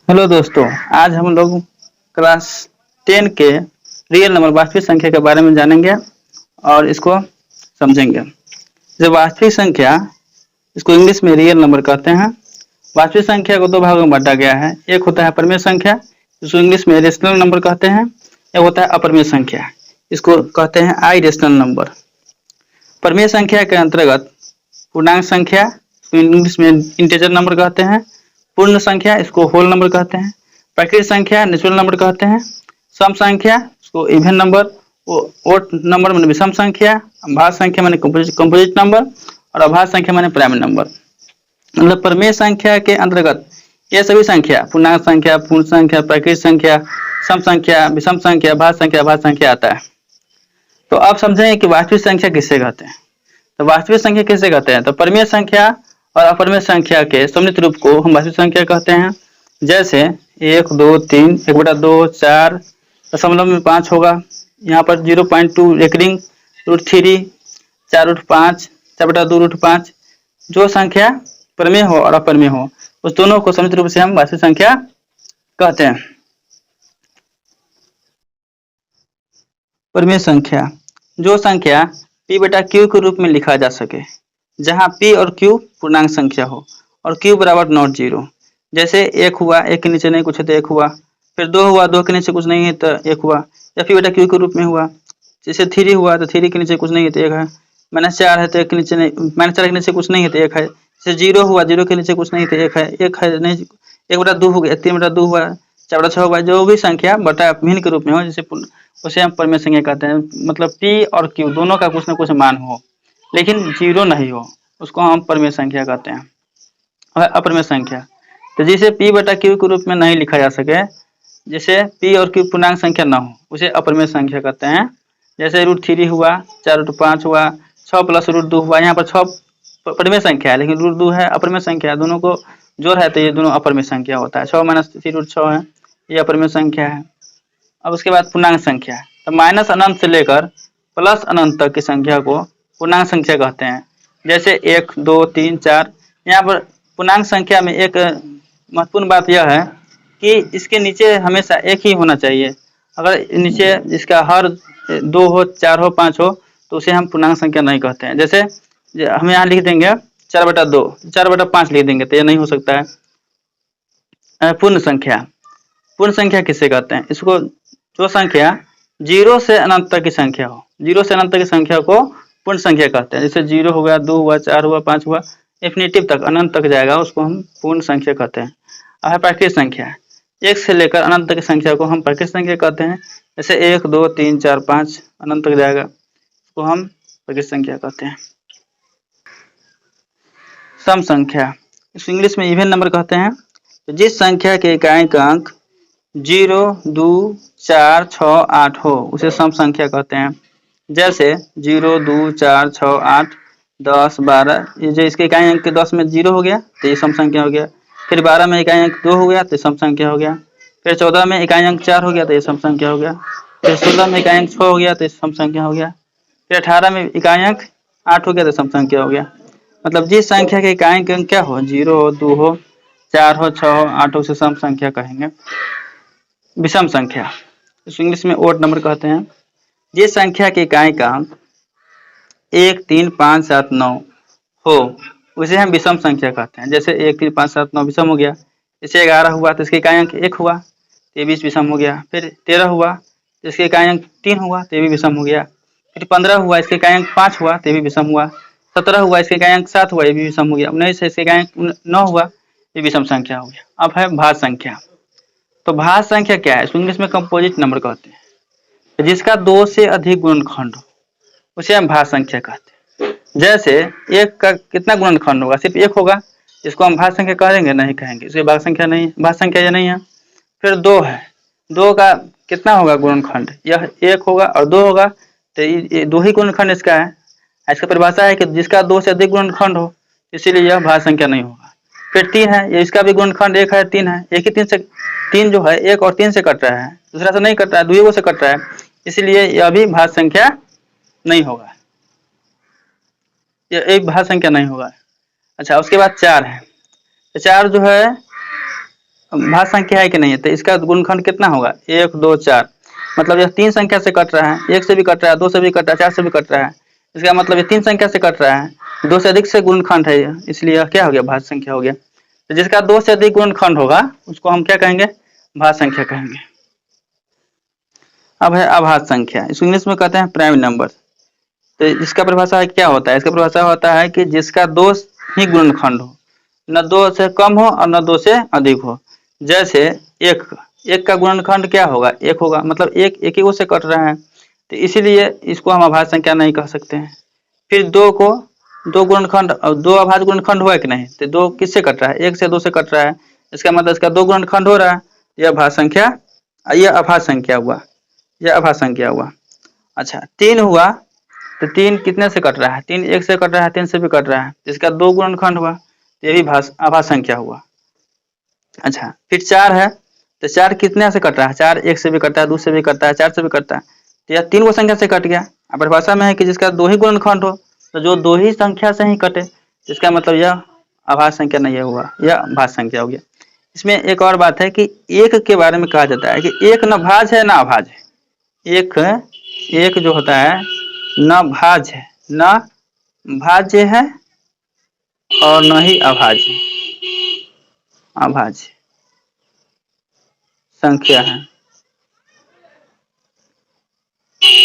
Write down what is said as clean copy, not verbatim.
Hello दोस्तों, आज हम लोग क्लास 10 के रियल नंबर वास्तविक संख्या के बारे में जानेंगे और इसको समझेंगे। जो वास्तविक संख्या, इसको इंग्लिश में रियल नंबर कहते हैं। वास्तविक संख्या को दो भागों में बांटा गया है। एक होता है परिमेय संख्या, जिसको इंग्लिश में रेशनल नंबर कहते हैं। एक होता है अपरिमेय संख्या, इसको कहते हैं इरेशनल नंबर। परिमेय संख्या के अंतर्गत पूर्णांक संख्या, इंग्लिश में इंटीजर नंबर कहते हैं। पूर्ण संख्या, इसको होल नंबर कहते हैं। प्राकृत संख्या नेचुरल नंबर कहते हैं। सम संख्या, इसको इवन नंबर, ओड नंबर माने विषम संख्या। भाज्य संख्या माने कंपोजिट नंबर और अभाज्य संख्या माने प्राइम नंबर। मतलब परिमेय संख्या के अंतर्गत ये सभी संख्या, पूर्णांक संख्या, पूर्ण संख्या, प्राकृत संख्या, सम संख्या, विषम संख्या, भाज्य संख्या, अभाज्य संख्या आता है। तो अब समझेंगे कि वास्तविक संख्या किससे कहते हैं। तो वास्तविक संख्या किसे कहते हैं? तो परिमेय संख्या और अपरिमेय संख्या के सम्मिलित रूप को हम वास्तविक संख्या कहते हैं। जैसे 1, 2, 3, 1/2, 4, दशमलव में 5 होगा। यहाँ पर 0.2 रेकरिंग √3, 4√5, 4/2√5। जो संख्या परिमेय हो और अपरिमेय हो, उस दोनों को सम्मिलित रूप से हम वास्तविक संख्या कहते हैं। परिमेय संख्या, जो संख्या p/q के रूप में लिखा जा सके, जहां p और q पूर्णांक संख्या हो और q बराबर नॉट जीरो। जैसे 1 हुआ, 1 के नीचे नहीं कुछ है तो 1 हुआ। फिर 2 हुआ, 2 के नीचे कुछ नहीं है तो 1 हुआ। या p/q के रूप में हुआ। जैसे 3 हुआ तो 3 के नीचे कुछ नहीं है तो 1 है। -4 है तो 1 के नीचे नहीं, -4 के नीचे कुछ नहीं है तो 1 है। जैसे 0 हुआ, 0 के नीचे कुछ नहीं तो 1 है, 1 है नहीं, 1/2 हो गया, 3/2 हुआ, 4/6 हुआ। जो भी संख्या बटा भिन्न के रूप में हो, जैसे उसे हम परिमेय संख्या कहते हैं। मतलब p और q दोनों का कुछ न कुछ मान हो, लेकिन 0 नहीं हो, उसको हम परिमेय संख्या कहते हैं। और अपरिमेय संख्या, तो जिसे p/q के रूप में नहीं लिखा जा सके, जिसे p और q पूर्णांक संख्या न हो, उसे अपरिमेय संख्या कहते हैं। जैसे √3 हुआ, 4/5 हुआ, 6 + √2 हुआ। यहाँ पर 6 परिमेय संख्या है, लेकिन √2 है अपरिमेय संख्या है। दोनों को जोड़ है तो ये दोनों अपरिमेय संख्या होता है। 6 - 3 √6 है, ये अपरिमेय संख्या है। अब उसके बाद पूर्णांक संख्या, तो माइनस अनंत से लेकर प्लस अनंत तक की संख्या को पूर्णांक संख्या कहते हैं। जैसे 1, 2, 3, 4। यहाँ पर पूर्णांक संख्या में एक महत्वपूर्ण बात यह है कि इसके नीचे हमेशा एक ही होना चाहिए। अगर नीचे इसका हर 2 हो, 4 हो, 5 हो, तो उसे हम पूर्णांक संख्या नहीं कहते हैं। जैसे हम यहाँ लिख देंगे 4/2, 4/5 लिख देंगे तो ये नहीं हो सकता है। पूर्ण संख्या, पूर्ण संख्या किसे कहते हैं? इसको जो संख्या 0 से अनंत तक की संख्या हो, 0 से अनंत तक की संख्या को पूर्ण संख्या कहते हैं। जैसे 0 हो गया, 2 हुआ, 4 हुआ, 5 हुआ, इन्फिनिटिव तक, अनंत तक जाएगा, उसको हम पूर्ण संख्या कहते हैं। और प्राकृत संख्या, 1 से लेकर अनंत तक की संख्या को हम प्राकृत संख्या कहते हैं। जैसे 1, 2, 3, 4, 5 अनंत तक जाएगा, उसको हम प्राकृत संख्या कहते हैं। सम संख्या, इसको इंग्लिश में इवन नंबर कहते हैं। तो जिस संख्या के इकाई अंक 0, 2, 4, 6, 8 हो, उसे सम संख्या कहते हैं। जैसे 0, 2, 4, 6, 8, 10, 12। ये जो इसके इकाई अंक 10 में 0 हो गया तो ये सम संख्या हो गया। फिर 12 में इकाई अंक 2 हो गया तो सम संख्या हो गया। फिर 14 में इकाई अंक 4 हो गया तो ये सम संख्या हो गया। फिर 16 में इकाई अंक 6 हो गया तो सम संख्या हो गया। फिर 18 में इकाई अंक 8 हो गया तो सम संख्या हो गया। मतलब जिस संख्या के इकाई अंक क्या हो, 0 हो, 2 हो, 4 हो, 6 हो, 8 हो, उसे सम संख्या कहेंगे। विषम संख्या, इस इंग्लिश में ओड नंबर कहते हैं। जिस संख्या के इकाई का अंक 1, 3, 5, 7, 9 हो, उसे हम विषम संख्या कहते हैं। जैसे 1, 3, 5, 7, 9 विषम हो गया। जैसे 11 हुआ तो इसके इकाई अंक 1 हुआ तो ये भी विषम हो गया। फिर 13 हुआ तो इसके इकाई अंक 3 हुआ तो ये भी विषम हो गया। फिर 15 हुआ, इसके इकाई अंक 5 हुआ तो ये भी विषम हुआ। 17 हुआ, इसके इकाई अंक 7 हुआ, ये भी विषम हो गया। 19 है, इसके इकाई अंक 9 हुआ, ये विषम संख्या हो गया। अब है भाज्य संख्या। तो भाज्य संख्या क्या है? इंग्लिश में कंपोजिट नंबर कहते हैं। जिसका 2 से अधिक गुणनखंड हो, उसे हम भाज्य संख्या कहते हैं। जैसे 1 का कितना गुणनखंड होगा? सिर्फ 1 होगा, इसको हम भाज्य संख्या कहेंगे? नहीं कहेंगे, इसलिए भाज्य संख्या नहीं, भाज्य संख्या ये नहीं है। फिर 2 है, 2 का कितना होगा गुणनखंड? यह 1 होगा और 2 होगा, तो ये 2 ही गुणनखंड इसका है। इसका परिभाषा है कि जिसका 2 से अधिक गुणनखंड हो, इसीलिए यह भाज्य संख्या नहीं होगा। फिर 3 है, ये इसका भी गुणनखंड 1 है, 3 है। एक ही 3 से, 3 जो है 1 और 3 से कट रहा है, दूसरा से नहीं कट रहा है, दुइयों से कट रहा है, इसलिए यह भी भाज्य संख्या नहीं होगा, यह एक भाज्य संख्या नहीं होगा। अच्छा, उसके बाद 4 है। तो 4 जो है भाज्य संख्या है कि नहीं है, तो इसका गुणनखंड कितना होगा, 1 2 4। मतलब यह 3 संख्या से कट रहा है, 1 से भी कट रहा है, 2 से भी कट रहा है, 4 से भी कट रहा है। इसका मतलब ये 3 संख्या से कट रहा है, 2 से अधिक से गुणनखंड है, इसलिए यह क्या हो गया, भाज्य संख्या हो गया। तो जिसका 2 से अधिक गुणनखंड होगा उसको हम क्या कहेंगे, भाज्य संख्या कहेंगे। अब है अभाज्य संख्या, इसको इंग्लिश में कहते हैं प्राइम नंबर। तो इसका परिभाषा क्या होता है, इसका परिभाषा होता है कि जिसका 2 ही गुणनखंड हो, न 2 से कम हो और न 2 से अधिक हो। जैसे एक का गुणनखंड क्या होगा, 1 होगा, मतलब एक ही से कट रहा है, तो इसीलिए इसको हम अभाज्य संख्या नहीं कह सकते हैं। फिर 2 को 2 गुणनखंड और 2 अभाज्य गुणनखंड हुआ कि नहीं, तो 2 किससे कट रहा है, 1 से 2 से कट रहा है, इसका मतलब इसका 2 गुणनखंड हो रहा है, यह भाज्य संख्या, यह अभाज्य संख्या हुआ, यह अभाज्य संख्या हुआ। अच्छा 3 हुआ, तो 3 कितने से कट रहा है, 3 1 से कट रहा है, 3 से भी कट रहा है, इसका 2 गुणनखंड हुआ, ये भी अभाज्य संख्या हुआ। अच्छा फिर 4 है, तो 4 कितने से कट रहा है, 4 1 से भी कटता है, 2 से भी कटता है, 4 से भी कटता है, तो यह 3 गो संख्या से कट गया। अब परिभाषा में है कि जिसका 2 ही गुणनखंड हो, तो जो 2 ही संख्या से ही कटे, इसका मतलब यह अभाज्य संख्या नहीं हुआ, यह भाज्य संख्या हो गया। इसमें एक और बात है कि एक के बारे में कहा जाता है कि एक न भाज्य है न अभाज्य है। एक जो होता है न भाज्य है, न भाज्य है और न ही अभाज्य संख्या है।